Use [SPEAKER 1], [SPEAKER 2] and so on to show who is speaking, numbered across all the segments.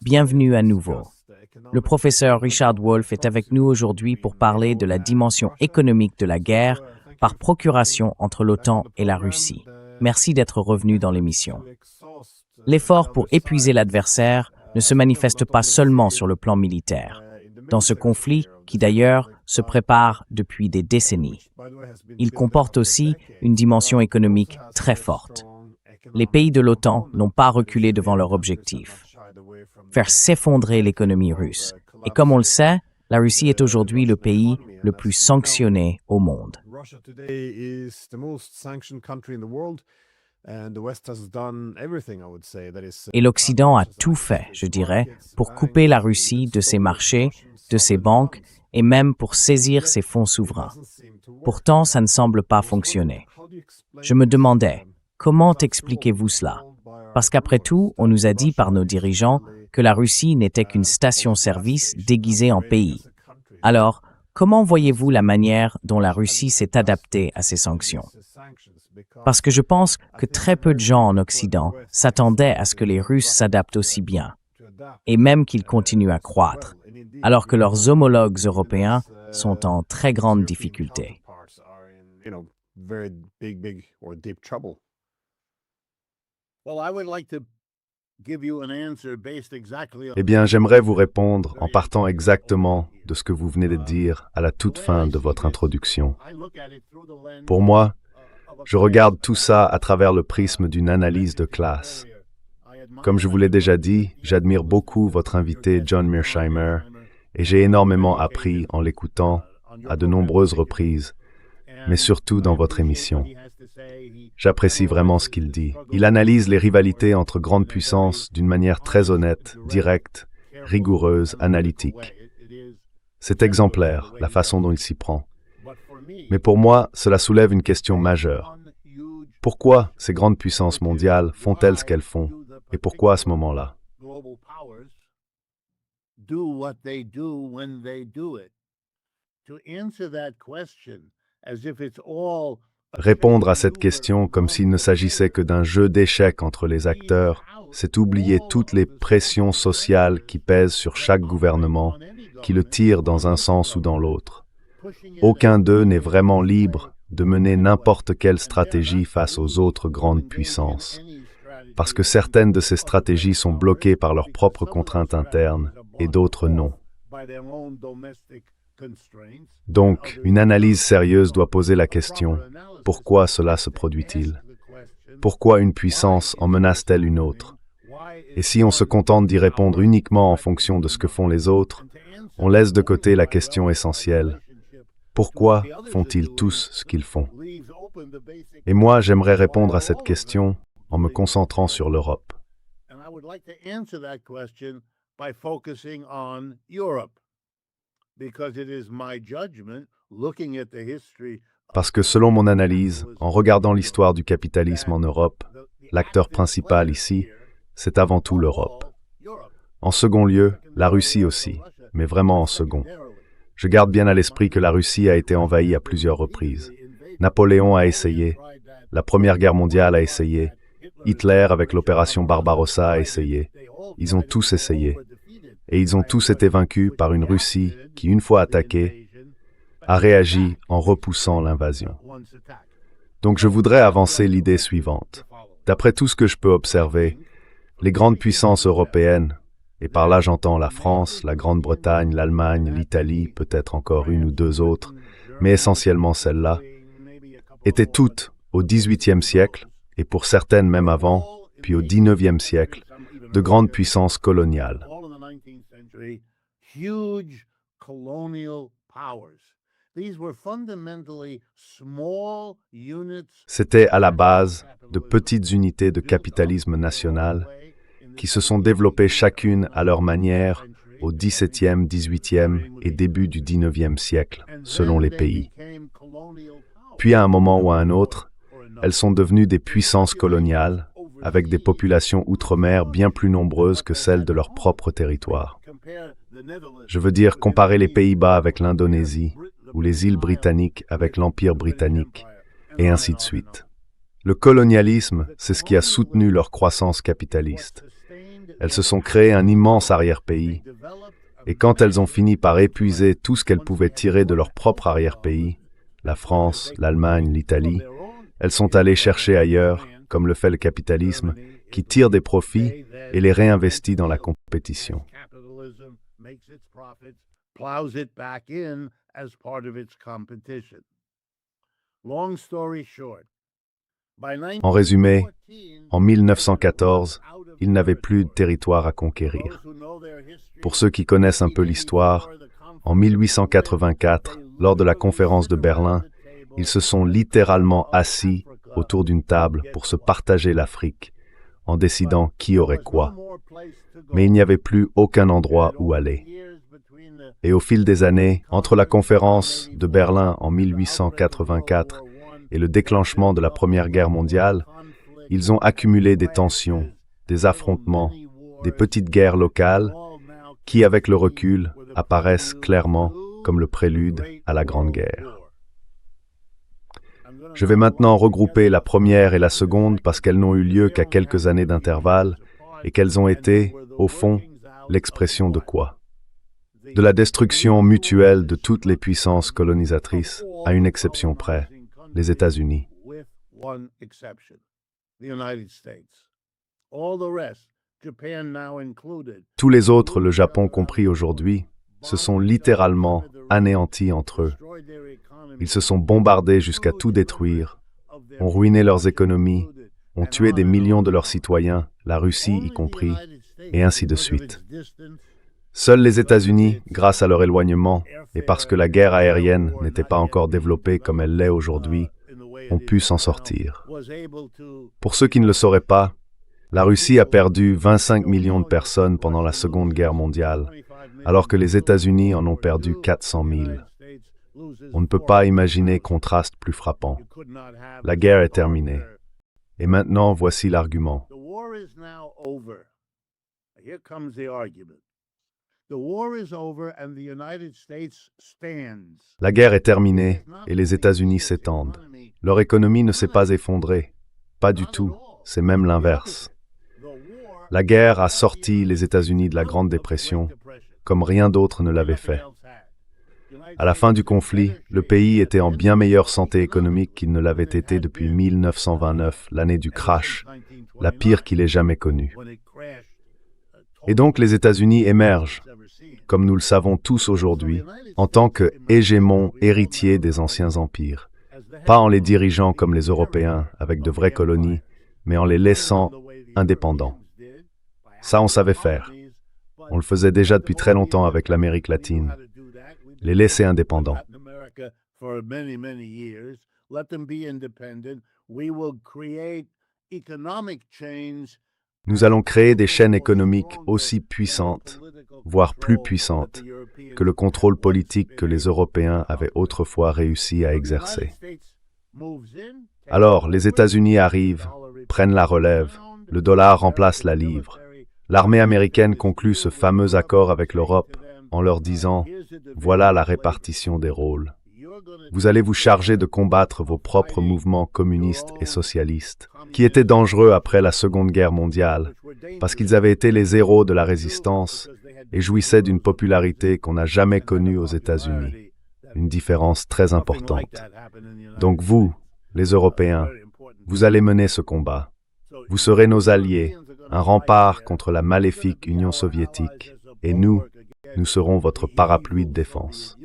[SPEAKER 1] Bienvenue à nouveau. Le professeur Richard Wolff est avec nous aujourd'hui pour parler de la dimension économique de la guerre par procuration entre l'OTAN et la Russie. Merci d'être revenu dans l'émission. L'effort pour épuiser l'adversaire ne se manifeste pas seulement sur le plan militaire. Dans ce conflit, qui d'ailleurs se prépare depuis des décennies, il comporte aussi une dimension économique très forte. Les pays de l'OTAN n'ont pas reculé devant leur objectif, faire s'effondrer l'économie russe. Et comme on le sait, la Russie est aujourd'hui le pays le plus sanctionné au monde. Et l'Occident a tout fait, je dirais, pour couper la Russie de ses marchés, de ses banques et même pour saisir ses fonds souverains. Pourtant, ça ne semble pas fonctionner. Je me demandais, comment expliquez-vous cela? Parce qu'après tout, on nous a dit par nos dirigeants que la Russie n'était qu'une station-service déguisée en pays. Alors, comment voyez-vous la manière dont la Russie s'est adaptée à ces sanctions? Parce que je pense que très peu de gens en Occident s'attendaient à ce que les Russes s'adaptent aussi bien, et même qu'ils continuent à croître, alors que leurs homologues européens sont en très grande difficulté.
[SPEAKER 2] Eh bien, j'aimerais vous répondre en partant exactement de ce que vous venez de dire à la toute fin de votre introduction. Pour moi, je regarde tout ça à travers le prisme d'une analyse de classe. Comme je vous l'ai déjà dit, j'admire beaucoup votre invité John Mearsheimer et j'ai énormément appris en l'écoutant à de nombreuses reprises, mais surtout dans votre émission. J'apprécie vraiment ce qu'il dit. Il analyse les rivalités entre grandes puissances d'une manière très honnête, directe, rigoureuse, analytique. C'est exemplaire, la façon dont il s'y prend. Mais pour moi, cela soulève une question majeure. Pourquoi ces grandes puissances mondiales font-elles ce qu'elles font? Et pourquoi à ce moment-là? Répondre à cette question comme s'il ne s'agissait que d'un jeu d'échecs entre les acteurs, c'est oublier toutes les pressions sociales qui pèsent sur chaque gouvernement, qui le tirent dans un sens ou dans l'autre. Aucun d'eux n'est vraiment libre de mener n'importe quelle stratégie face aux autres grandes puissances, parce que certaines de ces stratégies sont bloquées par leurs propres contraintes internes et d'autres non. Donc, une analyse sérieuse doit poser la question, pourquoi cela se produit-il? Pourquoi une puissance en menace-t-elle une autre? Et si on se contente d'y répondre uniquement en fonction de ce que font les autres, on laisse de côté la question essentielle. Pourquoi font-ils tous ce qu'ils font? Et moi, j'aimerais répondre à cette question en me concentrant sur l'Europe. Parce que selon mon analyse, en regardant l'histoire du capitalisme en Europe, l'acteur principal ici, c'est avant tout l'Europe. En second lieu, la Russie aussi, mais vraiment en second. Je garde bien à l'esprit que la Russie a été envahie à plusieurs reprises. Napoléon a essayé, la Première Guerre mondiale a essayé, Hitler avec l'opération Barbarossa a essayé. Ils ont tous essayé. Et ils ont tous été vaincus par une Russie qui, une fois attaquée, a réagi en repoussant l'invasion. Donc je voudrais avancer l'idée suivante. D'après tout ce que je peux observer, les grandes puissances européennes, et par là j'entends la France, la Grande-Bretagne, l'Allemagne, l'Italie, peut-être encore une ou deux autres, mais essentiellement celles-là, étaient toutes au XVIIIe siècle, et pour certaines même avant, puis au XIXe siècle, de grandes puissances coloniales. C'était à la base de petites unités de capitalisme national qui se sont développées chacune à leur manière au XVIIe, XVIIIe et début du XIXe siècle, selon les pays. Puis à un moment ou à un autre, elles sont devenues des puissances coloniales, avec des populations outre-mer bien plus nombreuses que celles de leur propre territoire. Je veux dire comparer les Pays-Bas avec l'Indonésie, ou les îles britanniques avec l'Empire britannique, et ainsi de suite. Le colonialisme, c'est ce qui a soutenu leur croissance capitaliste. Elles se sont créées un immense arrière-pays, et quand elles ont fini par épuiser tout ce qu'elles pouvaient tirer de leur propre arrière-pays, la France, l'Allemagne, l'Italie, elles sont allées chercher ailleurs, comme le fait le capitalisme, qui tire des profits et les réinvestit dans la compétition. En résumé, en 1914, ils n'avaient plus de territoire à conquérir. Pour ceux qui connaissent un peu l'histoire, en 1884, lors de la conférence de Berlin, ils se sont littéralement assis autour d'une table pour se partager l'Afrique, en décidant qui aurait quoi. Mais il n'y avait plus aucun endroit où aller. Et au fil des années, entre la conférence de Berlin en 1884 et le déclenchement de la Première Guerre mondiale, ils ont accumulé des tensions, des affrontements, des petites guerres locales qui, avec le recul, apparaissent clairement comme le prélude à la Grande Guerre. Je vais maintenant regrouper la première et la seconde parce qu'elles n'ont eu lieu qu'à quelques années d'intervalle et qu'elles ont été, au fond, l'expression de quoi? De la destruction mutuelle de toutes les puissances colonisatrices, à une exception près, les États-Unis. Tous les autres, le Japon compris aujourd'hui, se sont littéralement anéantis entre eux. Ils se sont bombardés jusqu'à tout détruire, ont ruiné leurs économies, ont tué des millions de leurs citoyens, la Russie y compris, et ainsi de suite. Seuls les États-Unis, grâce à leur éloignement, et parce que la guerre aérienne n'était pas encore développée comme elle l'est aujourd'hui, ont pu s'en sortir. Pour ceux qui ne le sauraient pas, la Russie a perdu 25 millions de personnes pendant la Seconde Guerre mondiale, alors que les États-Unis en ont perdu 400 000. On ne peut pas imaginer contraste plus frappant. La guerre est terminée. Et maintenant, voici l'argument. La guerre est terminée et les États-Unis s'étendent. Leur économie ne s'est pas effondrée. Pas du tout. C'est même l'inverse. La guerre a sorti les États-Unis de la Grande Dépression comme rien d'autre ne l'avait fait. À la fin du conflit, le pays était en bien meilleure santé économique qu'il ne l'avait été depuis 1929, l'année du crash, la pire qu'il ait jamais connue. Et donc les États-Unis émergent, comme nous le savons tous aujourd'hui, en tant que hégémons héritiers des anciens empires, pas en les dirigeant comme les Européens avec de vraies colonies, mais en les laissant indépendants. Ça, on savait faire. On le faisait déjà depuis très longtemps avec l'Amérique latine. Les laisser indépendants. Nous allons créer des chaînes économiques aussi puissantes, voire plus puissantes, que le contrôle politique que les Européens avaient autrefois réussi à exercer. Alors, les États-Unis arrivent, prennent la relève, le dollar remplace la livre. L'armée américaine conclut ce fameux accord avec l'Europe en leur disant « Voilà la répartition des rôles. Vous allez vous charger de combattre vos propres mouvements communistes et socialistes, qui étaient dangereux après la Seconde Guerre mondiale, parce qu'ils avaient été les héros de la résistance et jouissaient d'une popularité qu'on n'a jamais connue aux États-Unis. Une différence très importante. Donc vous, les Européens, vous allez mener ce combat. Vous serez nos alliés, un rempart contre la maléfique Union soviétique, et nous serons votre parapluie de défense.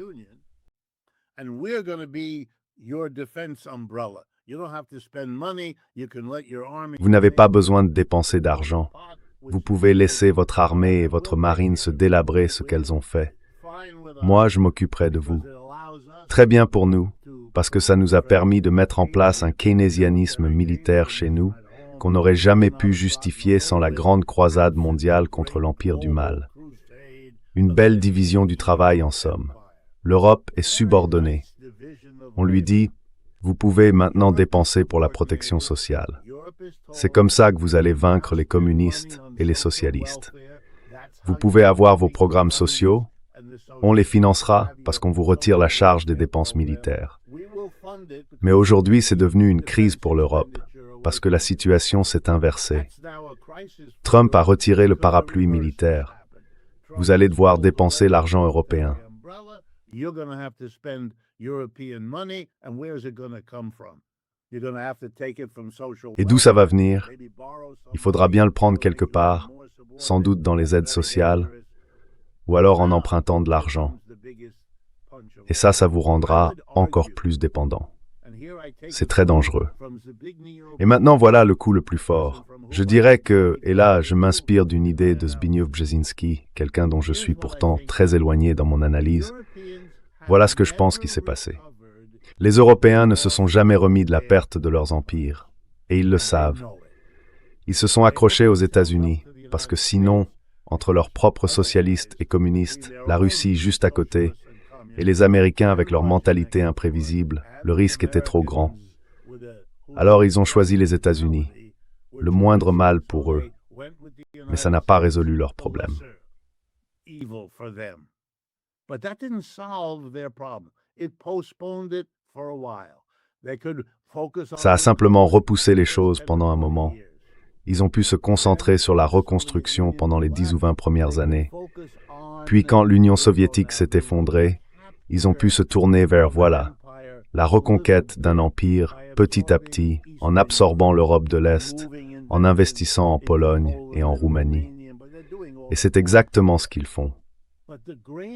[SPEAKER 2] Vous n'avez pas besoin de dépenser d'argent. Vous pouvez laisser votre armée et votre marine se délabrer ce qu'elles ont fait. Moi, je m'occuperai de vous. Très bien pour nous, parce que ça nous a permis de mettre en place un keynésianisme militaire chez nous, qu'on n'aurait jamais pu justifier sans la grande croisade mondiale contre l'Empire du Mal. Une belle division du travail en somme. L'Europe est subordonnée. On lui dit, vous pouvez maintenant dépenser pour la protection sociale. C'est comme ça que vous allez vaincre les communistes et les socialistes. Vous pouvez avoir vos programmes sociaux, on les financera parce qu'on vous retire la charge des dépenses militaires. Mais aujourd'hui, c'est devenu une crise pour l'Europe. parce que la situation s'est inversée. Trump a retiré le parapluie militaire. Vous allez devoir dépenser l'argent européen. Et d'où ça va venir? Il faudra bien le prendre quelque part, sans doute dans les aides sociales, ou alors en empruntant de l'argent. Et ça vous rendra encore plus dépendant. C'est très dangereux. Et maintenant, voilà le coup le plus fort. Je dirais que, et là, je m'inspire d'une idée de Zbigniew Brzezinski, quelqu'un dont je suis pourtant très éloigné dans mon analyse. Voilà ce que je pense qui s'est passé. Les Européens ne se sont jamais remis de la perte de leurs empires, et ils le savent. Ils se sont accrochés aux États-Unis, parce que sinon, entre leurs propres socialistes et communistes, la Russie juste à côté, et les Américains avec leur mentalité imprévisible, le risque était trop grand. Alors ils ont choisi les États-Unis, le moindre mal pour eux, mais ça n'a pas résolu leurs problèmes. Ça a simplement repoussé les choses pendant un moment. Ils ont pu se concentrer sur la reconstruction pendant les 10 ou 20 premières années. Puis quand l'Union soviétique s'est effondrée, ils ont pu se tourner vers, voilà, la reconquête d'un empire petit à petit, en absorbant l'Europe de l'Est, en investissant en Pologne et en Roumanie. Et c'est exactement ce qu'ils font.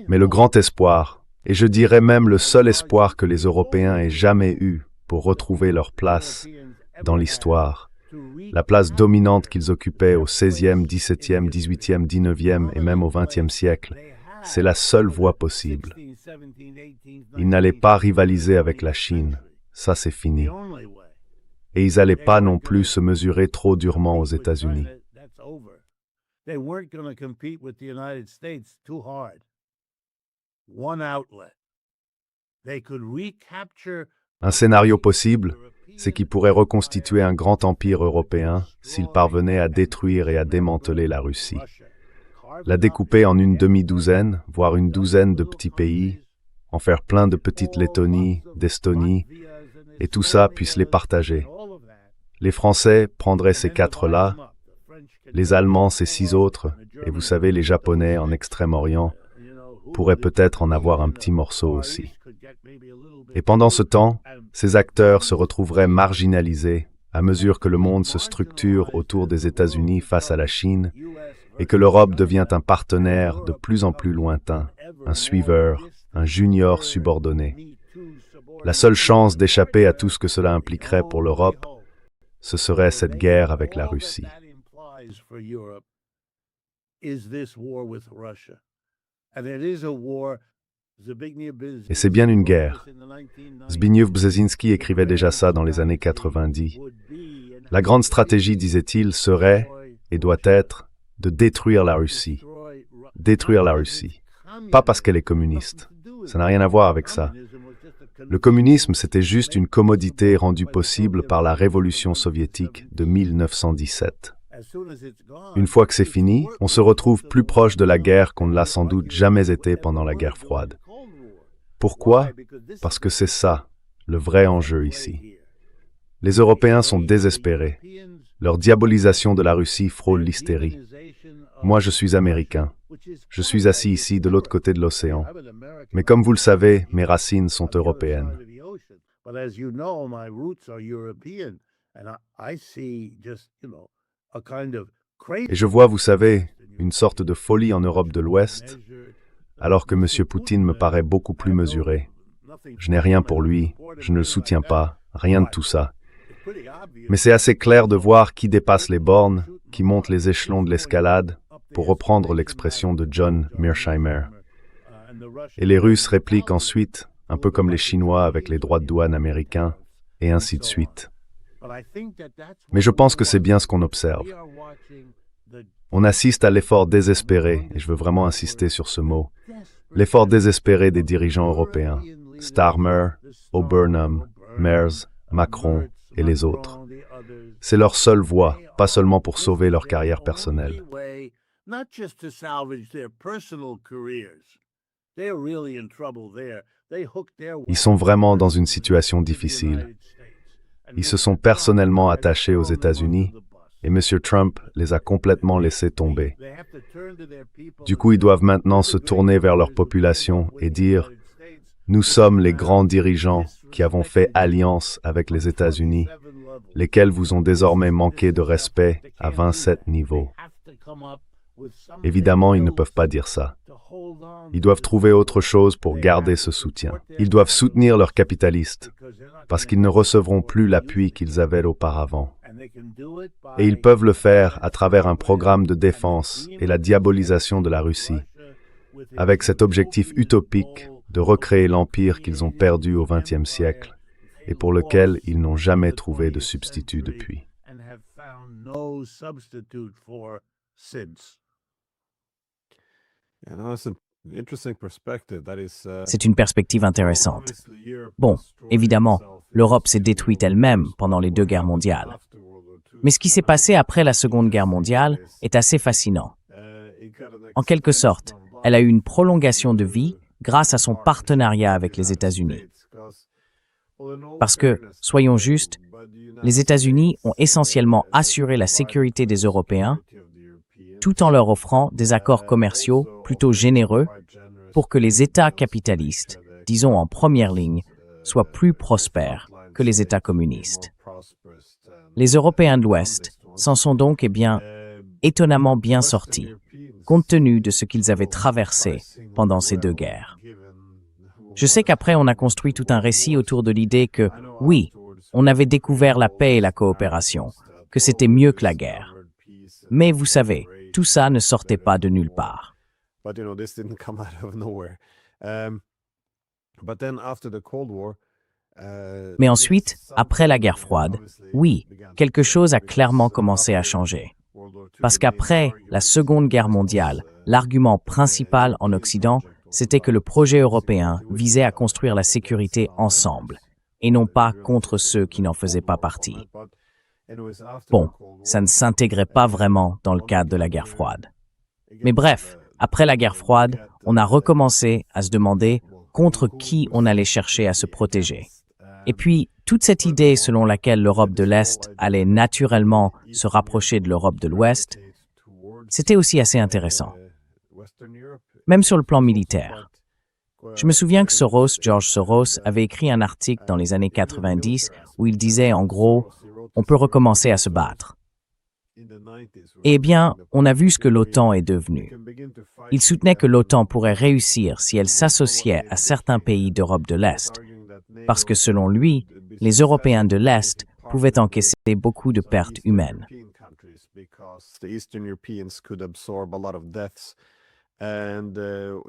[SPEAKER 2] Mais le grand espoir, et je dirais même le seul espoir que les Européens aient jamais eu pour retrouver leur place dans l'histoire, la place dominante qu'ils occupaient au XVIe, XVIIe, XVIIIe, XIXe et même au XXe siècle, c'est la seule voie possible. Ils n'allaient pas rivaliser avec la Chine, ça c'est fini. Et ils n'allaient pas non plus se mesurer trop durement aux États-Unis. Un scénario possible, c'est qu'ils pourraient reconstituer un grand empire européen s'ils parvenaient à détruire et à démanteler la Russie. La découper en une demi-douzaine, voire une douzaine de petits pays, en faire plein de petites Lettonies, d'Estonies, et tout ça puisse les partager. Les Français prendraient ces 4-là, les Allemands ces 6 autres, et vous savez, les Japonais en Extrême-Orient pourraient peut-être en avoir un petit morceau aussi. Et pendant ce temps, ces acteurs se retrouveraient marginalisés à mesure que le monde se structure autour des États-Unis face à la Chine et que l'Europe devient un partenaire de plus en plus lointain, un suiveur, un junior subordonné. La seule chance d'échapper à tout ce que cela impliquerait pour l'Europe, ce serait cette guerre avec la Russie. Et c'est bien une guerre. Zbigniew Brzezinski écrivait déjà ça dans les années 90. La grande stratégie, disait-il, serait, et doit être, de détruire la Russie. Détruire la Russie. Pas parce qu'elle est communiste. Ça n'a rien à voir avec ça. Le communisme, c'était juste une commodité rendue possible par la révolution soviétique de 1917. Une fois que c'est fini, on se retrouve plus proche de la guerre qu'on ne l'a sans doute jamais été pendant la guerre froide. Pourquoi? Parce que c'est ça, le vrai enjeu ici. Les Européens sont désespérés. Leur diabolisation de la Russie frôle l'hystérie. Moi, je suis américain. Je suis assis ici de l'autre côté de l'océan. Mais comme vous le savez, mes racines sont européennes. Et je vois, vous savez, une sorte de folie en Europe de l'Ouest, alors que M. Poutine me paraît beaucoup plus mesuré. Je n'ai rien pour lui, je ne le soutiens pas, rien de tout ça. Mais c'est assez clair de voir qui dépasse les bornes, qui monte les échelons de l'escalade, pour reprendre l'expression de John Mearsheimer. Et les Russes répliquent ensuite, un peu comme les Chinois avec les droits de douane américains, et ainsi de suite. Mais je pense que c'est bien ce qu'on observe. On assiste à l'effort désespéré, et je veux vraiment insister sur ce mot, l'effort désespéré des dirigeants européens, Starmer, O'Burnham, Merz, Macron et les autres. C'est leur seule voie, pas seulement pour sauver leur carrière personnelle. Ils sont vraiment dans une situation difficile. Ils se sont personnellement attachés aux États-Unis et M. Trump les a complètement laissés tomber. Du coup, ils doivent maintenant se tourner vers leur population et dire « Nous sommes les grands dirigeants qui avons fait alliance avec les États-Unis, lesquels vous ont désormais manqué de respect à 27 niveaux. » Évidemment, ils ne peuvent pas dire ça. Ils doivent trouver autre chose pour garder ce soutien. Ils doivent soutenir leurs capitalistes, parce qu'ils ne recevront plus l'appui qu'ils avaient auparavant. Et ils peuvent le faire à travers un programme de défense et la diabolisation de la Russie, avec cet objectif utopique de recréer l'empire qu'ils ont perdu au XXe siècle et pour lequel ils n'ont jamais trouvé de substitut depuis.
[SPEAKER 1] C'est une perspective intéressante. Bon, évidemment, l'Europe s'est détruite elle-même pendant les deux guerres mondiales. Mais ce qui s'est passé après la Seconde Guerre mondiale est assez fascinant. En quelque sorte, elle a eu une prolongation de vie grâce à son partenariat avec les États-Unis. Parce que, soyons justes, les États-Unis ont essentiellement assuré la sécurité des Européens tout en leur offrant des accords commerciaux plutôt généreux pour que les États capitalistes, disons en première ligne, soient plus prospères que les États communistes. Les Européens de l'Ouest s'en sont donc étonnamment bien sortis, compte tenu de ce qu'ils avaient traversé pendant ces deux guerres. Je sais qu'après on a construit tout un récit autour de l'idée que, oui, on avait découvert la paix et la coopération, que c'était mieux que la guerre. Mais vous savez, tout ça ne sortait pas de nulle part. Mais ensuite, après la guerre froide, oui, quelque chose a clairement commencé à changer. Parce qu'après la Seconde Guerre mondiale, l'argument principal en Occident, c'était que le projet européen visait à construire la sécurité ensemble, et non pas contre ceux qui n'en faisaient pas partie. Bon, ça ne s'intégrait pas vraiment dans le cadre de la guerre froide. Mais bref, après la guerre froide, on a recommencé à se demander contre qui on allait chercher à se protéger. Et puis, toute cette idée selon laquelle l'Europe de l'Est allait naturellement se rapprocher de l'Europe de l'Ouest, c'était aussi assez intéressant. Même sur le plan militaire. Je me souviens que George Soros, avait écrit un article dans les années 90 où il disait en gros « on peut recommencer à se battre ». Eh bien, on a vu ce que l'OTAN est devenu. Il soutenait que l'OTAN pourrait réussir si elle s'associait à certains pays d'Europe de l'Est, parce que selon lui, les Européens de l'Est pouvaient encaisser beaucoup de pertes humaines.
[SPEAKER 3] And the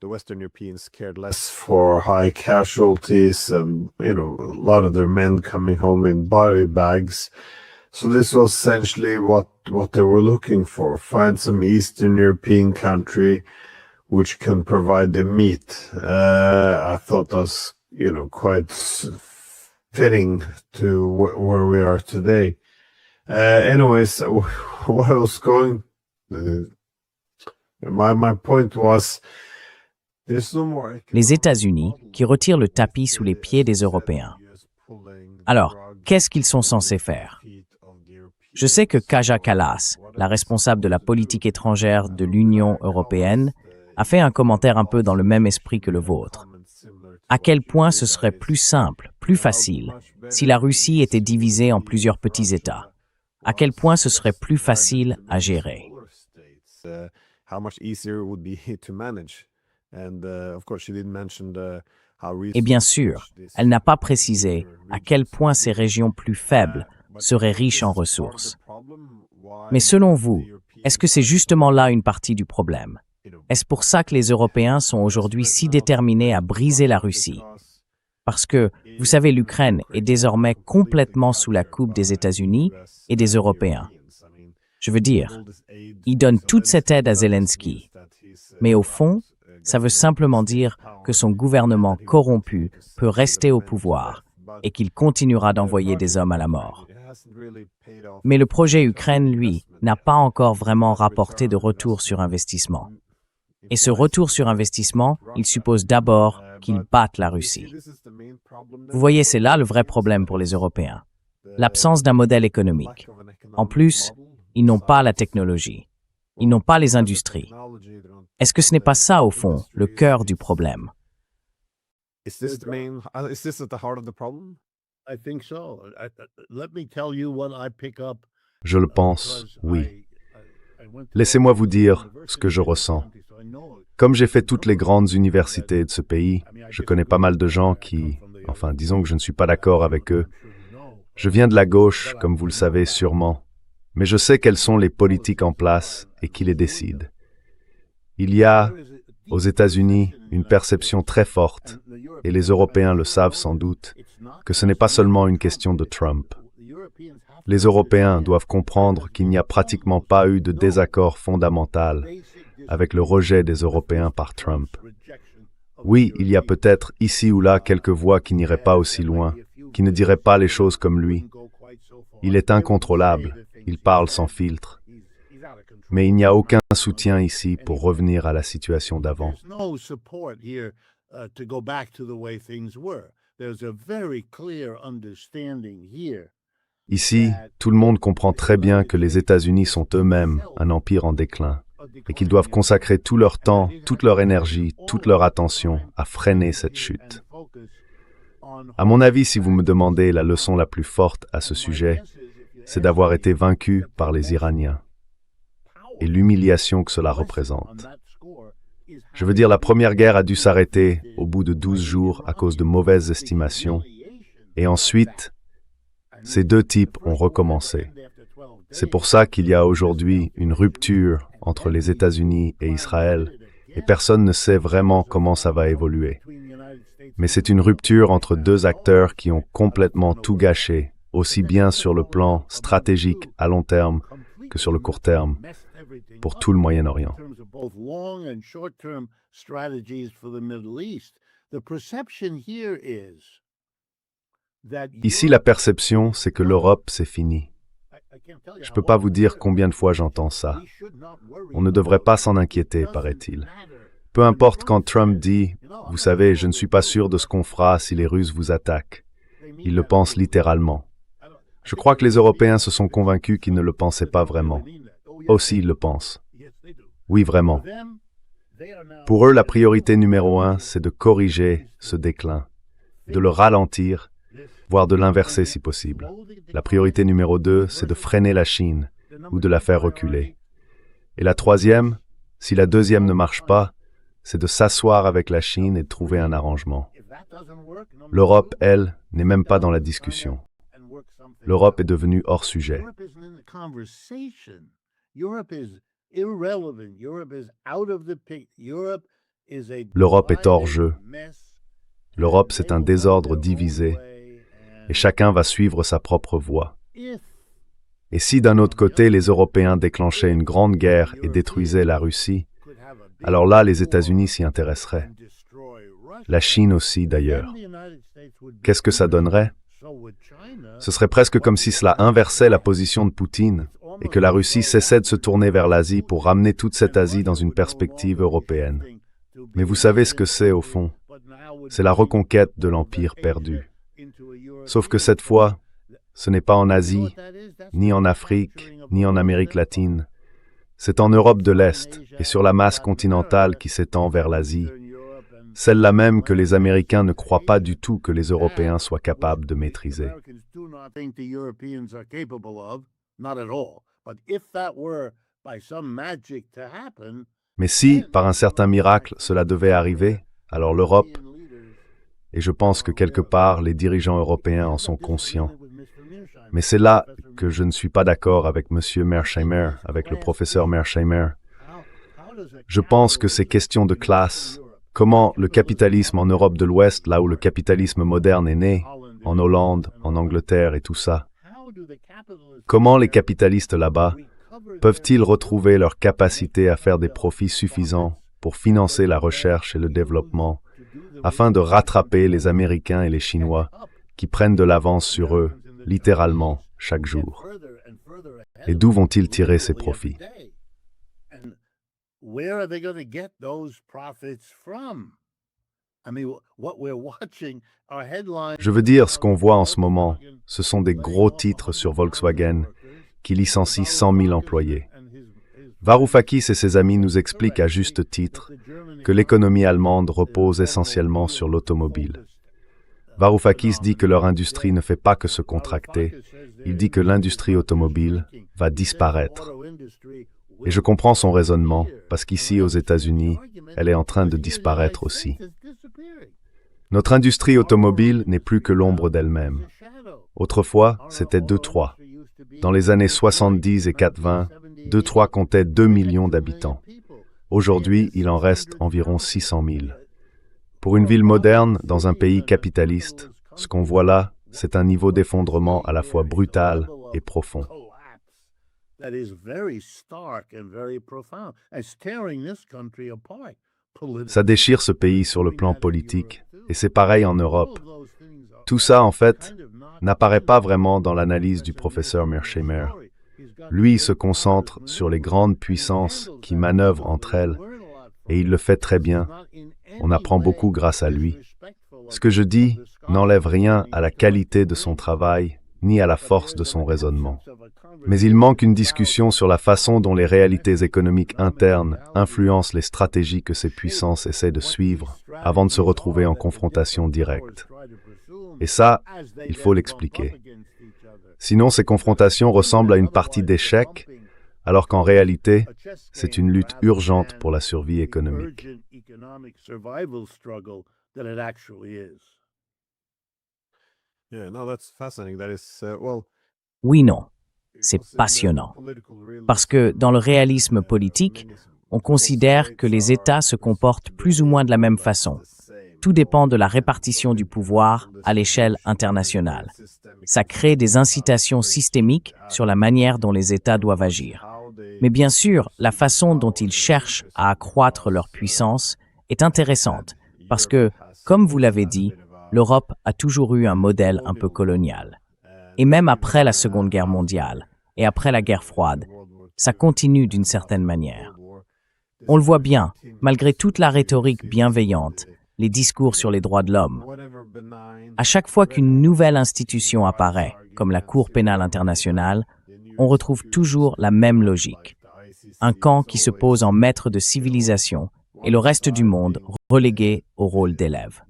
[SPEAKER 3] Western Europeans cared less for high casualties and a lot of their men coming home in body bags. So this was essentially what they were looking for. Find some Eastern European country which can provide the meat. I thought that was quite fitting to where we are today. Anyways, what I was going My point was, there's no more.
[SPEAKER 1] Les États-Unis qui retirent le tapis sous les pieds des Européens. Alors, qu'est-ce qu'ils sont censés faire? Je sais que Kaja Kallas, la responsable de la politique étrangère de l'Union européenne, a fait un commentaire un peu dans le même esprit que le vôtre. À quel point ce serait plus simple, plus facile, si la Russie était divisée en plusieurs petits États? À quel point ce serait plus facile à gérer? Et bien sûr, elle n'a pas précisé à quel point ces régions plus faibles seraient riches en ressources. Mais selon vous, est-ce que c'est justement là une partie du problème? Est-ce pour ça que les Européens sont aujourd'hui si déterminés à briser la Russie? Parce que, vous savez, l'Ukraine est désormais complètement sous la coupe des États-Unis et des Européens. Je veux dire, ils donnent toute cette aide à Zelensky. Mais au fond, ça veut simplement dire que son gouvernement corrompu peut rester au pouvoir et qu'il continuera d'envoyer des hommes à la mort. Mais le projet Ukraine, lui, n'a pas encore vraiment rapporté de retour sur investissement. Et ce retour sur investissement, il suppose d'abord qu'ils battent la Russie. Vous voyez, c'est là le vrai problème pour les Européens. l'absence d'un modèle économique. En plus, ils n'ont pas la technologie. Ils n'ont pas les industries. Est-ce que ce n'est pas ça, au fond, le cœur du problème?
[SPEAKER 3] Is this at the heart of the problem?
[SPEAKER 4] I think so. Let me tell you what I pick up.
[SPEAKER 2] Je le pense, oui. Laissez-moi vous dire ce que je ressens. Comme j'ai fait toutes les grandes universités de ce pays, je connais pas mal de gens qui, enfin, disons que je ne suis pas d'accord avec eux. Je viens de la gauche, comme vous le savez sûrement, mais je sais quelles sont les politiques en place et qui les décident. Il y a, aux États-Unis, une perception très forte, et les Européens le savent sans doute, que ce n'est pas seulement une question de Trump. Les Européens doivent comprendre qu'il n'y a pratiquement pas eu de désaccord fondamental avec le rejet des Européens par Trump. Oui, il y a peut-être ici ou là quelques voix qui n'iraient pas aussi loin, qui ne diraient pas les choses comme lui. Il est incontrôlable, il parle sans filtre. Mais il n'y a aucun soutien ici pour revenir à la situation d'avant. Ici, tout le monde comprend très bien que les États-Unis sont eux-mêmes un empire en déclin et qu'ils doivent consacrer tout leur temps, toute leur énergie, toute leur attention à freiner cette chute. À mon avis, si vous me demandez la leçon la plus forte à ce sujet, c'est d'avoir été vaincu par les Iraniens et l'humiliation que cela représente. Je veux dire, la première guerre a dû s'arrêter au bout de 12 jours à cause de mauvaises estimations, et ensuite, ces deux types ont recommencé. C'est pour ça qu'il y a aujourd'hui une rupture entre les États-Unis et Israël, et personne ne sait vraiment comment ça va évoluer. Mais c'est une rupture entre deux acteurs qui ont complètement tout gâché, aussi bien sur le plan stratégique à long terme que sur le court terme, pour tout le Moyen-Orient. Ici, la perception, c'est que l'Europe, c'est fini. Je ne peux pas vous dire combien de fois j'entends ça. On ne devrait pas s'en inquiéter, paraît-il. Peu importe quand Trump dit « Vous savez, je ne suis pas sûr de ce qu'on fera si les Russes vous attaquent », il le pense littéralement. Je crois que les Européens se sont convaincus qu'ils ne le pensaient pas vraiment. Aussi, ils le pensent. Oui, vraiment. Pour eux, la priorité numéro 1, c'est de corriger ce déclin, de le ralentir, voire de l'inverser si possible. La priorité numéro 2, c'est de freiner la Chine ou de la faire reculer. Et la troisième, si la deuxième ne marche pas, c'est de s'asseoir avec la Chine et de trouver un arrangement. L'Europe, elle, n'est même pas dans la discussion. L'Europe est devenue hors sujet. L'Europe est hors jeu. L'Europe, c'est un désordre divisé, et chacun va suivre sa propre voie. Et si d'un autre côté, les Européens déclenchaient une grande guerre et détruisaient la Russie, alors là, les États-Unis s'y intéresseraient. La Chine aussi, d'ailleurs. Qu'est-ce que ça donnerait? Ce serait presque comme si cela inversait la position de Poutine et que la Russie cessait de se tourner vers l'Asie pour ramener toute cette Asie dans une perspective européenne. Mais vous savez ce que c'est, au fond? C'est la reconquête de l'empire perdu. Sauf que cette fois, ce n'est pas en Asie, ni en Afrique, ni en Amérique latine. C'est en Europe de l'Est et sur la masse continentale qui s'étend vers l'Asie, celle-là même que les Américains ne croient pas du tout que les Européens soient capables de maîtriser. Mais si, par un certain miracle, cela devait arriver, alors l'Europe, et je pense que quelque part les dirigeants européens en sont conscients. Mais c'est là que je ne suis pas d'accord avec M. Mearsheimer, avec le professeur Mearsheimer. Je pense que ces questions de classe, comment le capitalisme en Europe de l'Ouest, là où le capitalisme moderne est né, en Hollande, en Angleterre et tout ça, comment les capitalistes là-bas peuvent-ils retrouver leur capacité à faire des profits suffisants pour financer la recherche et le développement, afin de rattraper les Américains et les Chinois qui prennent de l'avance sur eux, littéralement, chaque jour. Et d'où vont-ils tirer ces profits? Je veux dire, ce qu'on voit en ce moment, ce sont des gros titres sur Volkswagen qui licencient 100 000 employés. Varoufakis et ses amis nous expliquent à juste titre que l'économie allemande repose essentiellement sur l'automobile. Varoufakis dit que leur industrie ne fait pas que se contracter, il dit que l'industrie automobile va disparaître. Et je comprends son raisonnement, parce qu'ici, aux États-Unis, elle est en train de disparaître aussi. Notre industrie automobile n'est plus que l'ombre d'elle-même. Autrefois, c'était Détroit. Dans les années 70 et 80, Détroit comptait 2 millions d'habitants. Aujourd'hui, il en reste environ 600 000. Pour une ville moderne, dans un pays capitaliste, ce qu'on voit là, c'est un niveau d'effondrement à la fois brutal et profond. Ça déchire ce pays sur le plan politique, et c'est pareil en Europe. Tout ça, en fait, n'apparaît pas vraiment dans l'analyse du professeur Mearsheimer. Lui, il se concentre sur les grandes puissances qui manœuvrent entre elles, et il le fait très bien. On apprend beaucoup grâce à lui. Ce que je dis n'enlève rien à la qualité de son travail, ni à la force de son raisonnement. Mais il manque une discussion sur la façon dont les réalités économiques internes influencent les stratégies que ces puissances essaient de suivre avant de se retrouver en confrontation directe. Et ça, il faut l'expliquer. Sinon, ces confrontations ressemblent à une partie d'échecs, alors qu'en réalité, c'est une lutte urgente pour la survie économique.
[SPEAKER 1] Oui, non. C'est passionnant. Parce que dans le réalisme politique, on considère que les États se comportent plus ou moins de la même façon. Tout dépend de la répartition du pouvoir à l'échelle internationale. Ça crée des incitations systémiques sur la manière dont les États doivent agir. Mais bien sûr, la façon dont ils cherchent à accroître leur puissance est intéressante parce que, comme vous l'avez dit, l'Europe a toujours eu un modèle un peu colonial. Et même après la Seconde Guerre mondiale et après la guerre froide, ça continue d'une certaine manière. On le voit bien, malgré toute la rhétorique bienveillante, les discours sur les droits de l'homme. À chaque fois qu'une nouvelle institution apparaît, comme la Cour pénale internationale, on retrouve toujours la même logique. Un camp qui se pose en maître de civilisation et le reste du monde relégué au rôle d'élève.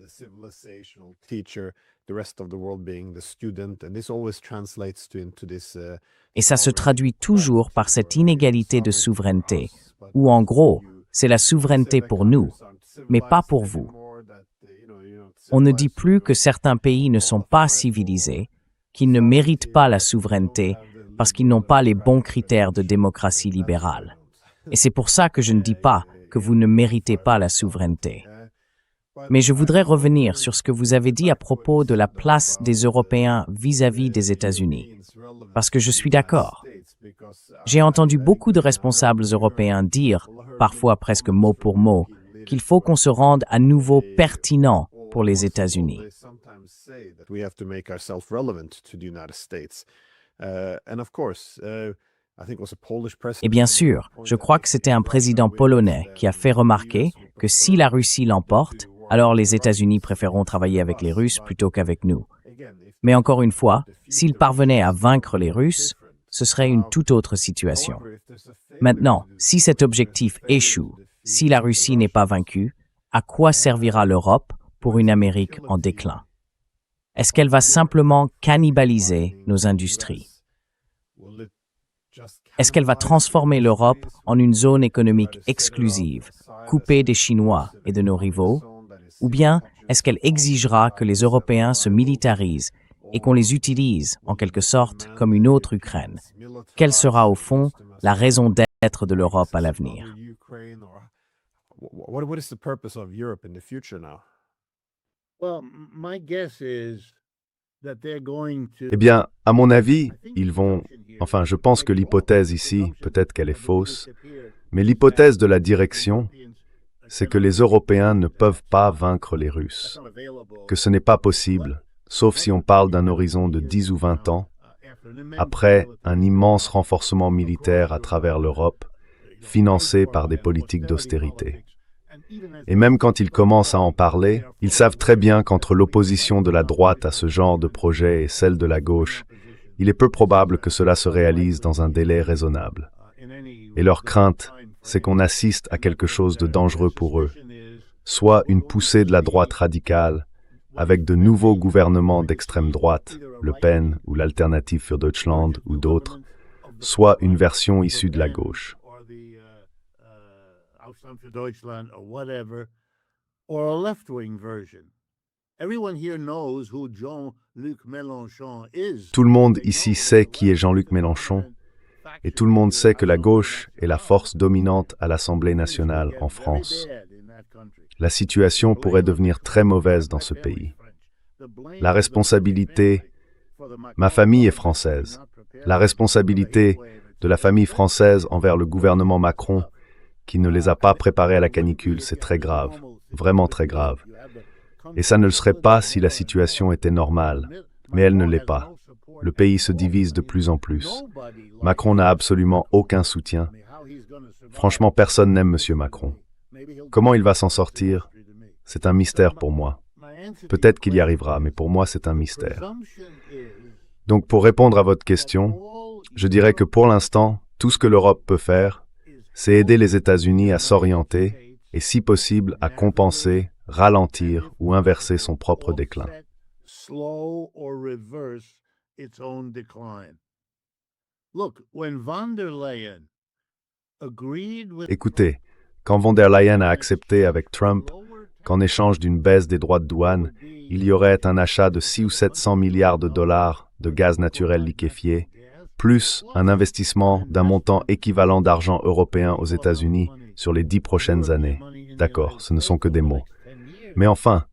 [SPEAKER 1] Et ça se traduit toujours par cette inégalité de souveraineté, où en gros, c'est la souveraineté pour nous, mais pas pour vous. On ne dit plus que certains pays ne sont pas civilisés, qu'ils ne méritent pas la souveraineté parce qu'ils n'ont pas les bons critères de démocratie libérale. Et c'est pour ça que je ne dis pas que vous ne méritez pas la souveraineté. Mais je voudrais revenir sur ce que vous avez dit à propos de la place des Européens vis-à-vis des États-Unis, parce que je suis d'accord. J'ai entendu beaucoup de responsables européens dire, parfois presque mot pour mot, qu'il faut qu'on se rende à nouveau pertinent pour les États-Unis. Et bien sûr, je crois que c'était un président polonais qui a fait remarquer que si la Russie l'emporte, alors les États-Unis préféreront travailler avec les Russes plutôt qu'avec nous. Mais encore une fois, s'ils parvenaient à vaincre les Russes, ce serait une toute autre situation. Maintenant, si cet objectif échoue, si la Russie n'est pas vaincue, à quoi servira l'Europe pour une Amérique en déclin? Est-ce qu'elle va simplement cannibaliser nos industries? Est-ce qu'elle va transformer l'Europe en une zone économique exclusive, coupée des Chinois et de nos rivaux? Ou bien est-ce qu'elle exigera que les Européens se militarisent et qu'on les utilise, en quelque sorte, comme une autre Ukraine? Quelle sera, au fond, la raison d'être de l'Europe à l'avenir?
[SPEAKER 2] Eh bien, à mon avis, ils vont... Enfin, je pense que l'hypothèse ici, peut-être qu'elle est fausse, mais l'hypothèse de la direction, c'est que les Européens ne peuvent pas vaincre les Russes, que ce n'est pas possible, sauf si on parle d'un horizon de 10 ou 20 ans, après un immense renforcement militaire à travers l'Europe, financé par des politiques d'austérité. Et même quand ils commencent à en parler, ils savent très bien qu'entre l'opposition de la droite à ce genre de projet et celle de la gauche, il est peu probable que cela se réalise dans un délai raisonnable. Et leur crainte, c'est qu'on assiste à quelque chose de dangereux pour eux, soit une poussée de la droite radicale, avec de nouveaux gouvernements d'extrême droite, Le Pen ou l'Alternative für Deutschland ou d'autres, soit une version issue de la gauche. Tout le monde ici sait qui est Jean-Luc Mélenchon, et tout le monde sait que la gauche est la force dominante à l'Assemblée nationale en France. La situation pourrait devenir très mauvaise dans ce pays. La responsabilité, ma famille est française, la responsabilité de la famille française envers le gouvernement Macron, qui ne les a pas préparés à la canicule, c'est très grave, vraiment très grave. Et ça ne le serait pas si la situation était normale, mais elle ne l'est pas. Le pays se divise de plus en plus. Macron n'a absolument aucun soutien. Franchement, personne n'aime M. Macron. Comment il va s'en sortir? C'est un mystère pour moi. Peut-être qu'il y arrivera, mais pour moi, c'est un mystère. Donc, pour répondre à votre question, je dirais que pour l'instant, tout ce que l'Europe peut faire, c'est aider les États-Unis à s'orienter et, si possible, à compenser, ralentir ou inverser son propre déclin. Écoutez, quand von der Leyen a accepté avec Trump qu'en échange d'une baisse des droits de douane, il y aurait un achat de 600 ou 700 milliards de dollars de gaz naturel liquéfié, plus un investissement d'un montant équivalent d'argent européen aux États-Unis sur les 10 prochaines années. D'accord, ce ne sont que des mots. Mais enfin,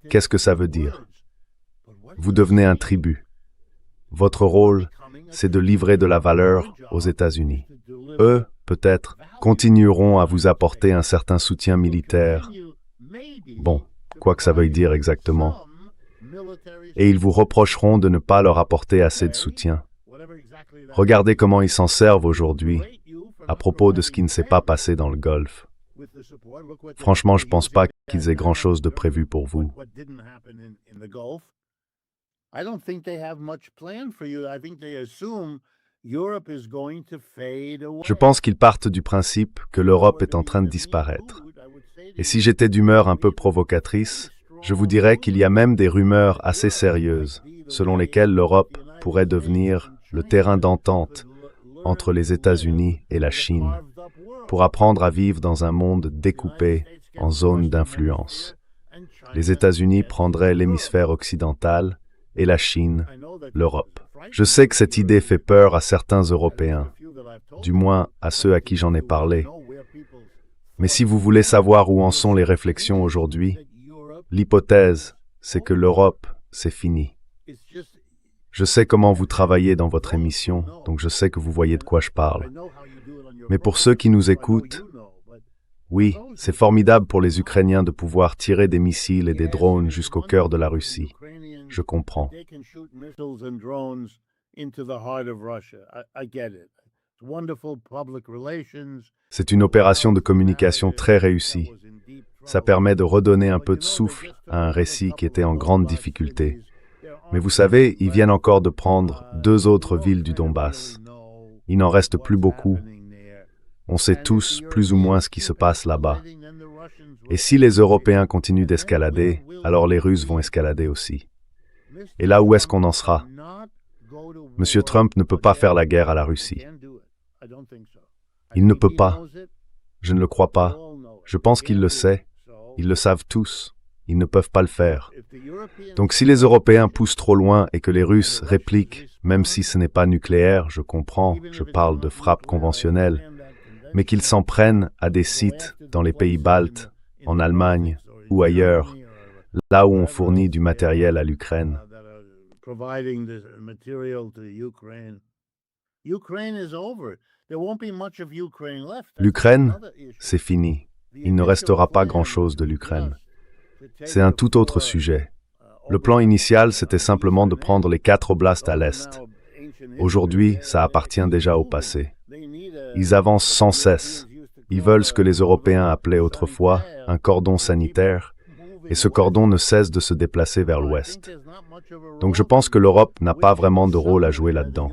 [SPEAKER 2] qu'est-ce que ça veut dire? Vous devenez un tribut. Votre rôle, c'est de livrer de la valeur aux États-Unis. Eux, peut-être, continueront à vous apporter un certain soutien militaire. Bon, quoi que ça veuille dire exactement. Et ils vous reprocheront de ne pas leur apporter assez de soutien. Regardez comment ils s'en servent aujourd'hui à propos de ce qui ne s'est pas passé dans le Golfe. Franchement, je ne pense pas qu'ils aient grand-chose de prévu pour vous. Je pense qu'ils partent du principe que l'Europe est en train de disparaître. Et si j'étais d'humeur un peu provocatrice, je vous dirais qu'il y a même des rumeurs assez sérieuses, selon lesquelles l'Europe pourrait devenir le terrain d'entente entre les États-Unis et la Chine, pour apprendre à vivre dans un monde découpé en zones d'influence. Les États-Unis prendraient l'hémisphère occidental et la Chine, l'Europe. Je sais que cette idée fait peur à certains Européens, du moins à ceux à qui j'en ai parlé. Mais si vous voulez savoir où en sont les réflexions aujourd'hui, l'hypothèse, c'est que l'Europe, c'est fini. Je sais comment vous travaillez dans votre émission, donc je sais que vous voyez de quoi je parle. Mais pour ceux qui nous écoutent, oui, c'est formidable pour les Ukrainiens de pouvoir tirer des missiles et des drones jusqu'au cœur de la Russie. Je comprends. C'est une opération de communication très réussie. Ça permet de redonner un peu de souffle à un récit qui était en grande difficulté. Mais vous savez, ils viennent encore de prendre 2 autres villes du Donbass. Il n'en reste plus beaucoup. On sait tous plus ou moins ce qui se passe là-bas. Et si les Européens continuent d'escalader, alors les Russes vont escalader aussi. Et là, où est-ce qu'on en sera? Monsieur Trump ne peut pas faire la guerre à la Russie. Il ne peut pas. Je ne le crois pas. Je pense qu'il le sait. Ils le savent tous. Ils ne peuvent pas le faire. Donc si les Européens poussent trop loin et que les Russes répliquent, même si ce n'est pas nucléaire, je comprends, je parle de frappe conventionnelle, mais qu'ils s'en prennent à des sites dans les pays baltes, en Allemagne ou ailleurs, là où on fournit du matériel à l'Ukraine. L'Ukraine, c'est fini. Il ne restera pas grand-chose de l'Ukraine. C'est un tout autre sujet. Le plan initial, c'était simplement de prendre les 4 oblasts à l'est. Aujourd'hui, ça appartient déjà au passé. Ils avancent sans cesse. Ils veulent ce que les Européens appelaient autrefois un cordon sanitaire, et ce cordon ne cesse de se déplacer vers l'ouest. Donc je pense que l'Europe n'a pas vraiment de rôle à jouer là-dedans.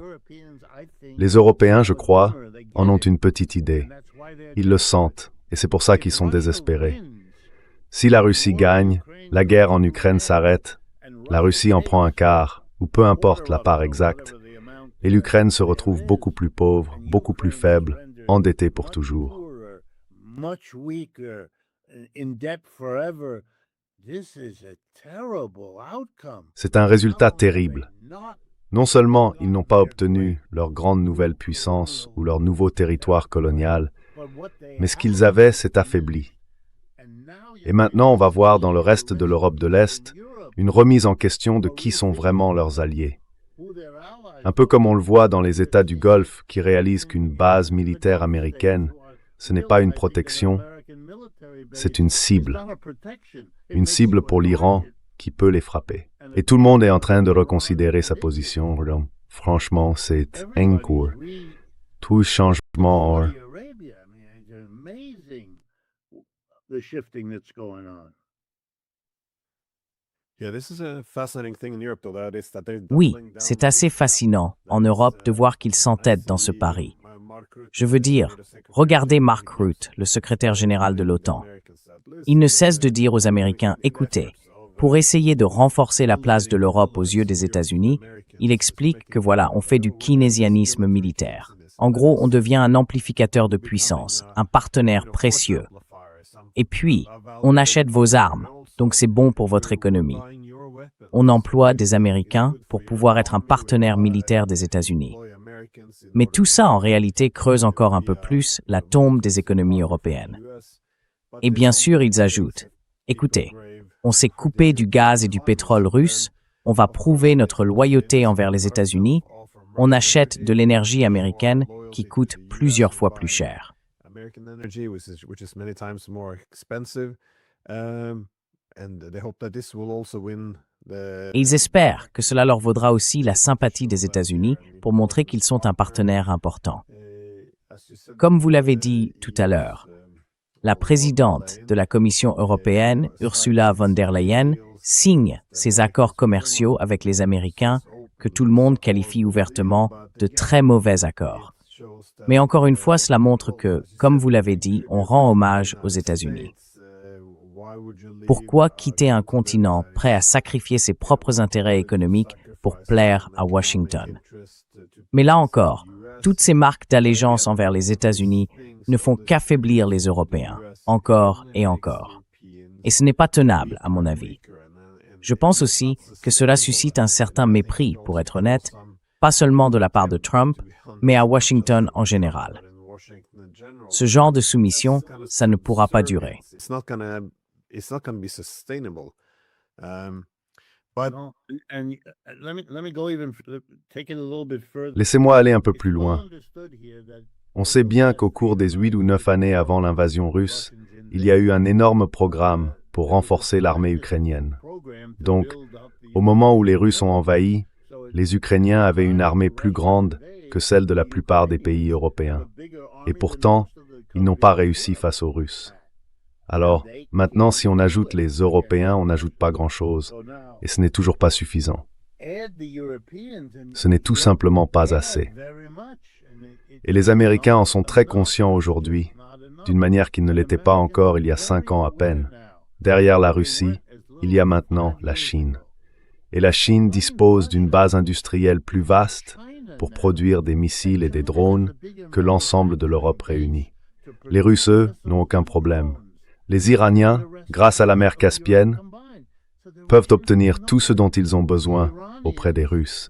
[SPEAKER 2] Les Européens, je crois, en ont une petite idée. Ils le sentent, et c'est pour ça qu'ils sont désespérés. Si la Russie gagne, la guerre en Ukraine s'arrête, la Russie en prend un quart, ou peu importe la part exacte, et l'Ukraine se retrouve beaucoup plus pauvre, beaucoup plus faible, endettée pour toujours. C'est un résultat terrible. Non seulement ils n'ont pas obtenu leur grande nouvelle puissance ou leur nouveau territoire colonial, mais ce qu'ils avaient s'est affaibli. Et maintenant, on va voir dans le reste de l'Europe de l'Est une remise en question de qui sont vraiment leurs alliés. Un peu comme on le voit dans les États du Golfe qui réalisent qu'une base militaire américaine, ce n'est pas une protection, c'est une cible. Une cible pour l'Iran qui peut les frapper. Et tout le monde est en train de reconsidérer sa position. Franchement, c'est incourt. Tout changement or...
[SPEAKER 1] Oui, c'est assez fascinant en Europe de voir qu'ils s'entêtent dans ce pari. Je veux dire, regardez Mark Rutte, le secrétaire général de l'OTAN. Il ne cesse de dire aux Américains, écoutez, pour essayer de renforcer la place de l'Europe aux yeux des États-Unis, il explique que voilà, on fait du keynésianisme militaire. En gros, on devient un amplificateur de puissance, un partenaire précieux. Et puis, on achète vos armes, donc c'est bon pour votre économie. On emploie des Américains pour pouvoir être un partenaire militaire des États-Unis. Mais tout ça, en réalité, creuse encore un peu plus la tombe des économies européennes. Et bien sûr, ils ajoutent, écoutez, on s'est coupé du gaz et du pétrole russe, on va prouver notre loyauté envers les États-Unis, on achète de l'énergie américaine qui coûte plusieurs fois plus cher. Et ils espèrent que cela leur vaudra aussi la sympathie des États-Unis pour montrer qu'ils sont un partenaire important. Comme vous l'avez dit tout à l'heure, la présidente de la Commission européenne, Ursula von der Leyen, signe ces accords commerciaux avec les Américains que tout le monde qualifie ouvertement de très mauvais accords. Mais encore une fois, cela montre que, comme vous l'avez dit, on rend hommage aux États-Unis. Pourquoi quitter un continent prêt à sacrifier ses propres intérêts économiques pour plaire à Washington? Mais là encore, toutes ces marques d'allégeance envers les États-Unis ne font qu'affaiblir les Européens, encore et encore. Et ce n'est pas tenable, à mon avis. Je pense aussi que cela suscite un certain mépris, pour être honnête, pas seulement de la part de Trump, mais à Washington en général. Ce genre de soumission, ça ne pourra pas durer.
[SPEAKER 2] Laissez-moi aller un peu plus loin. On sait bien qu'au cours des 8 ou 9 années avant l'invasion russe, il y a eu un énorme programme pour renforcer l'armée ukrainienne. Donc, au moment où les Russes ont envahi, les Ukrainiens avaient une armée plus grande que celle de la plupart des pays européens. Et pourtant, ils n'ont pas réussi face aux Russes. Alors, maintenant, si on ajoute les Européens, on n'ajoute pas grand-chose. Et ce n'est toujours pas suffisant. Ce n'est tout simplement pas assez. Et les Américains en sont très conscients aujourd'hui, d'une manière qu'ils ne l'étaient pas encore il y a 5 ans à peine. Derrière la Russie, il y a maintenant la Chine. Et la Chine dispose d'une base industrielle plus vaste pour produire des missiles et des drones que l'ensemble de l'Europe réunie. Les Russes, eux, n'ont aucun problème. Les Iraniens, grâce à la mer Caspienne, peuvent obtenir tout ce dont ils ont besoin auprès des Russes,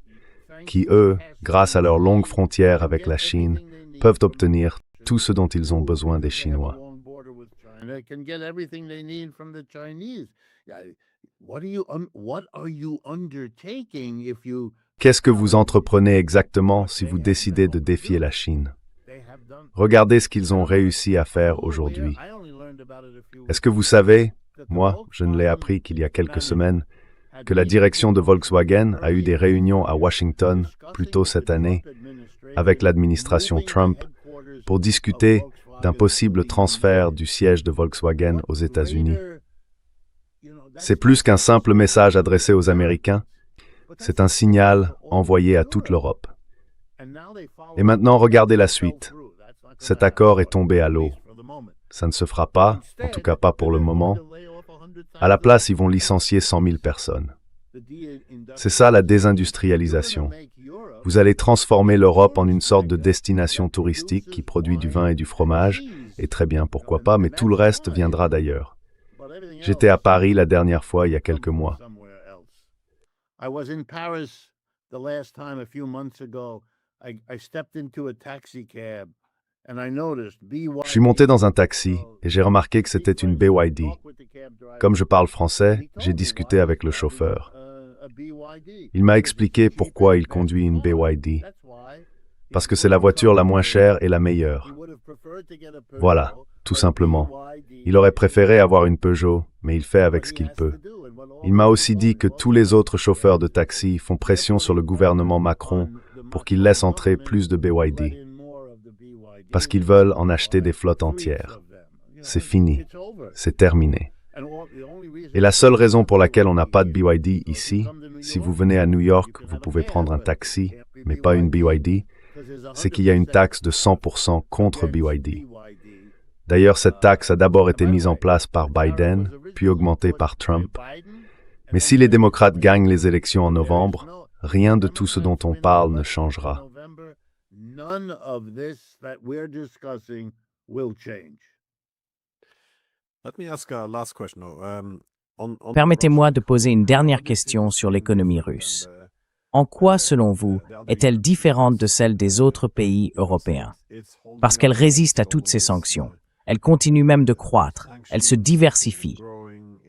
[SPEAKER 2] qui, eux, grâce à leurs longues frontières avec la Chine, peuvent obtenir tout ce dont ils ont besoin des Chinois. Qu'est-ce que vous entreprenez exactement si vous décidez de défier la Chine? Regardez ce qu'ils ont réussi à faire aujourd'hui. Est-ce que vous savez, moi, je ne l'ai appris qu'il y a quelques semaines, que la direction de Volkswagen a eu des réunions à Washington plus tôt cette année avec l'administration Trump pour discuter d'un possible transfert du siège de Volkswagen aux États-Unis. C'est plus qu'un simple message adressé aux Américains, c'est un signal envoyé à toute l'Europe. Et maintenant, regardez la suite. Cet accord est tombé à l'eau. Ça ne se fera pas, en tout cas pas pour le moment. À la place, ils vont licencier 100 000 personnes. C'est ça la désindustrialisation. Vous allez transformer l'Europe en une sorte de destination touristique qui produit du vin et du fromage, et très bien, pourquoi pas, mais tout le reste viendra d'ailleurs. J'étais à Paris la dernière fois, il y a quelques mois.
[SPEAKER 4] I was in Paris the last time a few months ago. I stepped into a taxi cab and I noticed BYD.
[SPEAKER 2] Je suis monté dans un taxi et j'ai remarqué que c'était une BYD. Comme je parle français, j'ai discuté avec le chauffeur. Il m'a expliqué pourquoi il conduit une BYD. Parce que c'est la voiture la moins chère et la meilleure. Voilà, tout simplement. Il aurait préféré avoir une Peugeot, mais il fait avec ce qu'il peut. Il m'a aussi dit que tous les autres chauffeurs de taxi font pression sur le gouvernement Macron pour qu'il laisse entrer plus de BYD. Parce qu'ils veulent en acheter des flottes entières. C'est fini. C'est terminé. Et la seule raison pour laquelle on n'a pas de BYD ici, si vous venez à New York, vous pouvez prendre un taxi, mais pas une BYD, c'est qu'il y a une taxe de 100% contre BYD. D'ailleurs, cette taxe a d'abord été mise en place par Biden, puis augmentée par Trump. Mais si les démocrates gagnent les élections en novembre, rien de tout ce dont on parle ne changera.
[SPEAKER 1] Permettez-moi de poser une dernière question sur l'économie russe. En quoi, selon vous, est-elle différente de celle des autres pays européens? Parce qu'elle résiste à toutes ces sanctions. Elle continue même de croître. Elle se diversifie.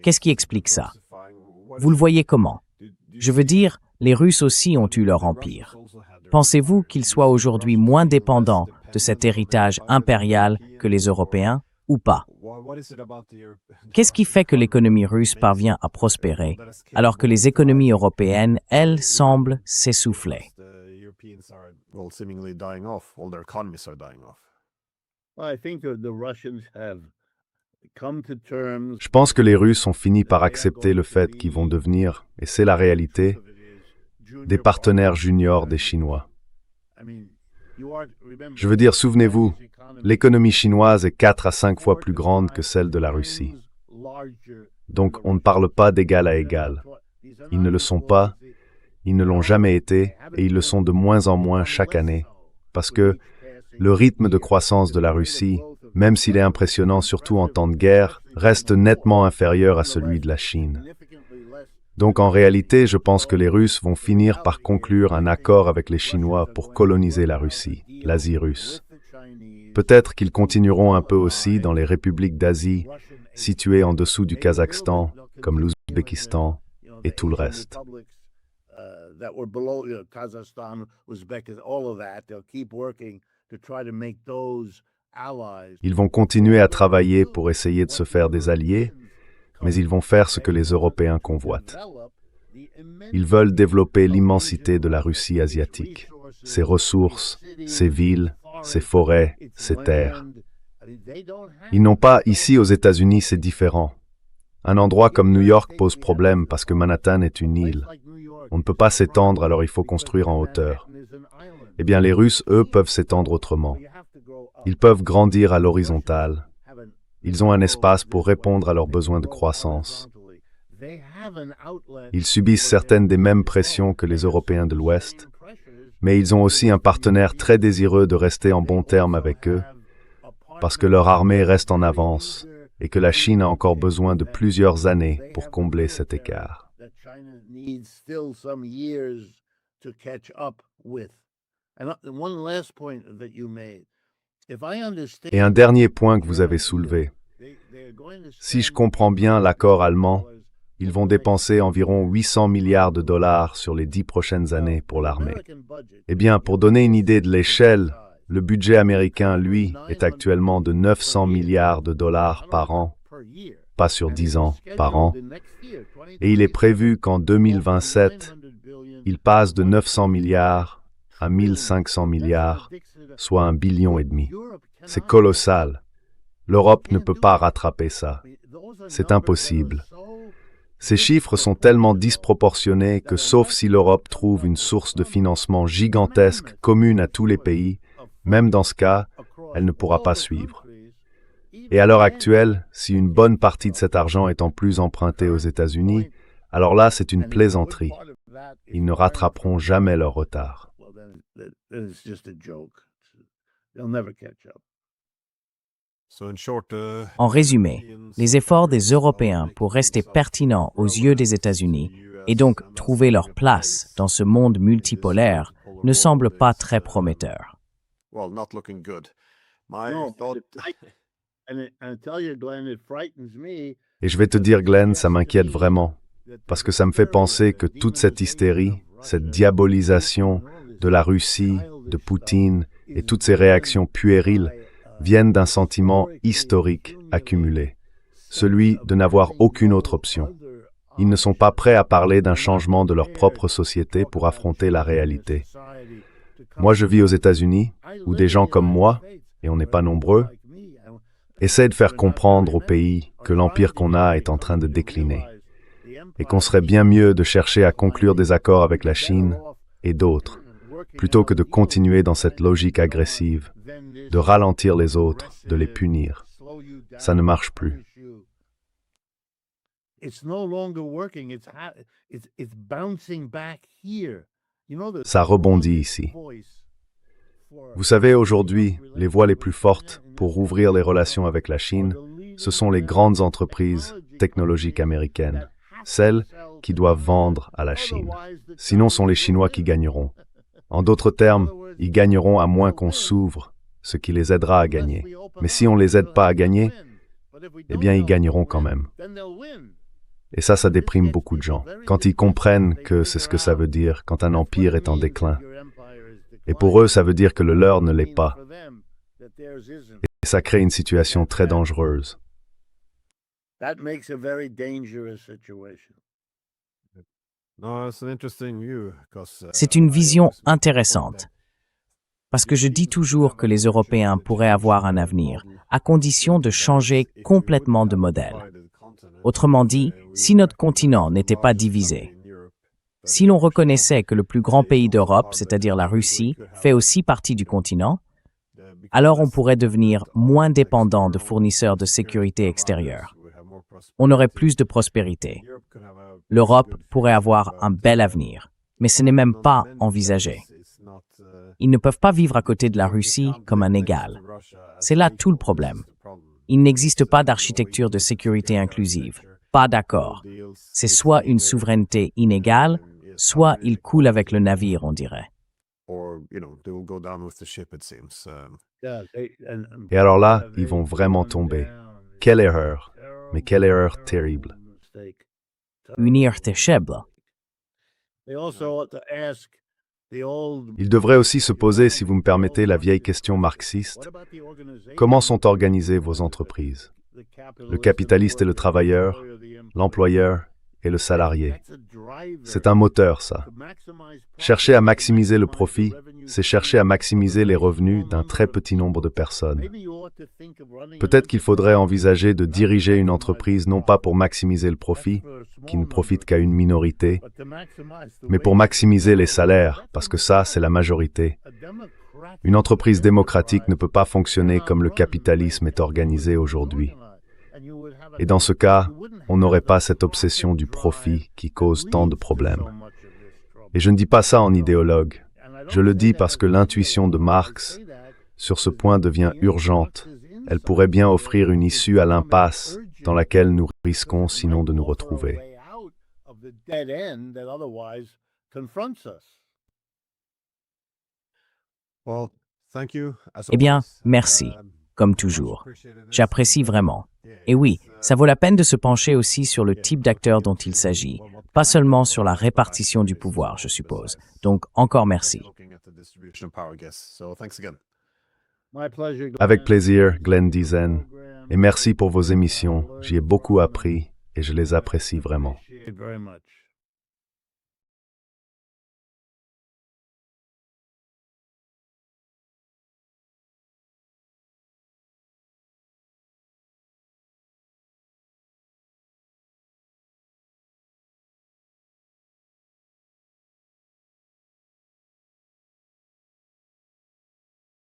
[SPEAKER 1] Qu'est-ce qui explique ça? Vous le voyez comment? Je veux dire, les Russes aussi ont eu leur empire. Pensez-vous qu'ils soient aujourd'hui moins dépendants de cet héritage impérial que les Européens, ou pas? Qu'est-ce qui fait que l'économie russe parvient à prospérer, alors que les économies européennes, elles, semblent s'essouffler?
[SPEAKER 2] Je pense que les Russes ont fini par accepter le fait qu'ils vont devenir, et c'est la réalité, des partenaires juniors des Chinois. Je veux dire, souvenez-vous, l'économie chinoise est 4 à 5 fois plus grande que celle de la Russie. Donc on ne parle pas d'égal à égal. Ils ne le sont pas, ils ne l'ont jamais été, et ils le sont de moins en moins chaque année, parce que le rythme de croissance de la Russie, même s'il est impressionnant surtout en temps de guerre, reste nettement inférieur à celui de la Chine. Donc en réalité, je pense que les Russes vont finir par conclure un accord avec les Chinois pour coloniser la Russie, l'Asie russe. Peut-être qu'ils continueront un peu aussi dans les républiques d'Asie, situées en dessous du Kazakhstan, comme l'Ouzbékistan et tout le reste. Ils vont continuer à travailler pour essayer de se faire des alliés, mais ils vont faire ce que les Européens convoitent. Ils veulent développer l'immensité de la Russie asiatique, ses ressources, ses villes, ses forêts, ses terres. Ils n'ont pas, ici aux États-Unis, c'est différent. Un endroit comme New York pose problème parce que Manhattan est une île. On ne peut pas s'étendre, alors il faut construire en hauteur. Eh bien, les Russes, eux, peuvent s'étendre autrement. Ils peuvent grandir à l'horizontale. Ils ont un espace pour répondre à leurs besoins de croissance. Ils subissent certaines des mêmes pressions que les Européens de l'Ouest, mais ils ont aussi un partenaire très désireux de rester en bons termes avec eux, parce que leur armée reste en avance et que la Chine a encore besoin de plusieurs années pour combler cet écart. Et un dernier point que vous avez soulevé. Si je comprends bien l'accord allemand, ils vont dépenser environ 800 milliards de dollars sur les 10 prochaines années pour l'armée. Eh bien, pour donner une idée de l'échelle, le budget américain, lui, est actuellement de 900 milliards de dollars par an, pas sur 10 ans, par an, et il est prévu qu'en 2027, il passe de 900 milliards à 1500 milliards, soit 1,5 billion. C'est colossal. L'Europe ne peut pas rattraper ça. C'est impossible. Ces chiffres sont tellement disproportionnés que sauf si l'Europe trouve une source de financement gigantesque commune à tous les pays, même dans ce cas, elle ne pourra pas suivre. Et à l'heure actuelle, si une bonne partie de cet argent est en plus emprunté aux États-Unis, alors là, c'est une plaisanterie. Ils ne rattraperont jamais leur retard.
[SPEAKER 1] En résumé, les efforts des Européens pour rester pertinents aux yeux des États-Unis et donc trouver leur place dans ce monde multipolaire ne semblent pas très prometteurs.
[SPEAKER 2] Et je vais te dire, Glenn, ça m'inquiète vraiment, parce que ça me fait penser que toute cette hystérie, cette diabolisation de la Russie, de Poutine et toutes ces réactions puériles viennent d'un sentiment historique accumulé, celui de n'avoir aucune autre option. Ils ne sont pas prêts à parler d'un changement de leur propre société pour affronter la réalité. Moi, je vis aux États-Unis, où des gens comme moi, et on n'est pas nombreux, essaient de faire comprendre au pays que l'empire qu'on a est en train de décliner, et qu'on serait bien mieux de chercher à conclure des accords avec la Chine et d'autres, plutôt que de continuer dans cette logique agressive, de ralentir les autres, de les punir. Ça ne marche plus. Ça rebondit ici. Vous savez, aujourd'hui, les voix les plus fortes pour rouvrir les relations avec la Chine, ce sont les grandes entreprises technologiques américaines, celles qui doivent vendre à la Chine. Sinon, ce sont les Chinois qui gagneront. En d'autres termes, ils gagneront à moins qu'on s'ouvre, ce qui les aidera à gagner. Mais si on ne les aide pas à gagner, eh bien, ils gagneront quand même. Et ça déprime beaucoup de gens, quand ils comprennent que c'est ce que ça veut dire quand un empire est en déclin. Et pour eux, ça veut dire que le leur ne l'est pas. Et ça crée une situation très dangereuse.
[SPEAKER 1] C'est une vision intéressante, parce que je dis toujours que les Européens pourraient avoir un avenir, à condition de changer complètement de modèle. Autrement dit, si notre continent n'était pas divisé, si l'on reconnaissait que le plus grand pays d'Europe, c'est-à-dire la Russie, fait aussi partie du continent, alors on pourrait devenir moins dépendant de fournisseurs de sécurité extérieure. On aurait plus de prospérité. L'Europe pourrait avoir un bel avenir, mais ce n'est même pas envisagé. Ils ne peuvent pas vivre à côté de la Russie comme un égal. C'est là tout le problème. Il n'existe pas d'architecture de sécurité inclusive, pas d'accord. C'est soit une souveraineté inégale, soit ils coulent avec le navire, on dirait.
[SPEAKER 2] Et alors là, ils vont vraiment tomber. Quelle erreur, mais quelle erreur terrible.
[SPEAKER 1] Une erreur terrible.
[SPEAKER 2] Il devrait aussi se poser, si vous me permettez, la vieille question marxiste. Comment sont organisées vos entreprises? Le capitaliste et le travailleur, l'employeur et le salarié. C'est un moteur, ça. Chercher à maximiser le profit, c'est chercher à maximiser les revenus d'un très petit nombre de personnes. Peut-être qu'il faudrait envisager de diriger une entreprise non pas pour maximiser le profit, qui ne profite qu'à une minorité, mais pour maximiser les salaires, parce que ça, c'est la majorité. Une entreprise démocratique ne peut pas fonctionner comme le capitalisme est organisé aujourd'hui. Et dans ce cas, on n'aurait pas cette obsession du profit qui cause tant de problèmes. Et je ne dis pas ça en idéologue. Je le dis parce que l'intuition de Marx sur ce point devient urgente. Elle pourrait bien offrir une issue à l'impasse dans laquelle nous risquons sinon de nous retrouver.
[SPEAKER 1] Eh bien, merci, comme toujours. J'apprécie vraiment. Et oui, ça vaut la peine de se pencher aussi sur le type d'acteur dont il s'agit, pas seulement sur la répartition du pouvoir, je suppose. Donc, encore merci.
[SPEAKER 2] Avec plaisir, Glenn Diesen, et merci pour vos émissions. J'y ai beaucoup appris et je les apprécie vraiment.